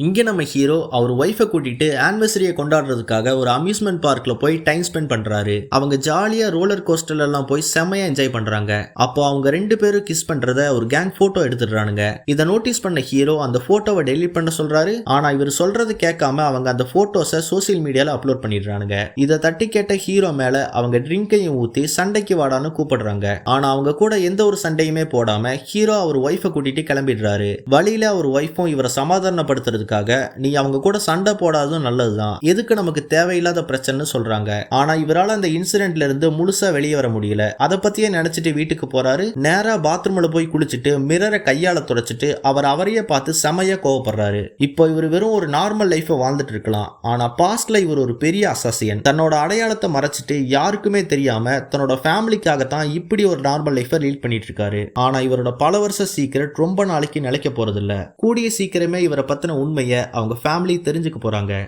இங்க நம்ம ஹீரோ அவர் ஒய்ஃபை கூட்டிட்டு ஆனிவர்சரியை கொண்டாடுறதுக்காக ஒரு அம்யூஸ்மெண்ட் பார்க்ல போய் டைம் ஸ்பெண்ட் பண்றாரு. அவங்க ஜாலியா ரோலர் கோஸ்டர்ல எல்லாம் போய் செமையா என்ஜாய் பண்றாங்க. அப்போ அவங்க ரெண்டு பேரும் கிஸ் பண்றத ஒரு கேங் போட்டோ எடுத்துடுறானுங்க. இதை நோட்டீஸ் பண்ண ஹீரோ அந்த போட்டோவை டெலீட் பண்ண சொல்றாரு. ஆனா இவர் சொல்றது கேட்காம அவங்க அந்த போட்டோஸை சோசியல் மீடியால அப்லோட் பண்ணிடுறானுங்க. இதை தட்டி கேட்ட ஹீரோ மேல அவங்க ட்ரிங்கையும் ஊத்தி சண்டைக்கு வாடான்னு கூப்பிடுறாங்க. ஆனா அவங்க கூட எந்த ஒரு சண்டையுமே போடாம ஹீரோ அவர் ஒய்ஃபை கூட்டிட்டு கிளம்பிடுறாரு. வழியில அவர் ஒய்ஃபும் இவரை சமாதானப்படுத்துறது நீ அவங்க கூட சண்டை போடாததும் நல்லதுதான், எதுக்கு நமக்கு தேவையில்லாத பிரச்சனை சொல்றாங்க. ஆனா இவரால் அந்த இன்சிடென்ட்ல இருந்து முழுசா வெளியே வர முடியல. அதை பத்தியே நினைச்சிட்டு வீட்டுக்கு போறாரு. நேரா பாத்ரூம்ல போய் குளிச்சுட்டு மிரரை கையால துடைச்சிட்டு அவரையே பார்த்து செமையா கோவப்படுறாரு. இப்போ இவர் வெறும் ஒரு நார்மல் லைஃப் வாழ்ந்துட்டு இருக்கலாம். ஆனா பாஸ்ட்ல இவர் ஒரு பெரிய அசாசியன். தன்னோட அடையாளத்தை மறைச்சிட்டு யாருக்குமே தெரியாம தன்னோட ஃபேமிலிக்காகத்தான் இப்படி ஒரு நார்மல் லைஃபை லீட் பண்ணிட்டு இருக்காரு. ஆனா இவரோட பல வருஷ சீக்கிரட் ரொம்ப நாளைக்கு நிலைக்க போறது இல்ல. கூடிய சீக்கிரமே இவரை பத்தின உண்மையை அவங்க ஃபேமிலி தெரிஞ்சுக்க போறாங்க.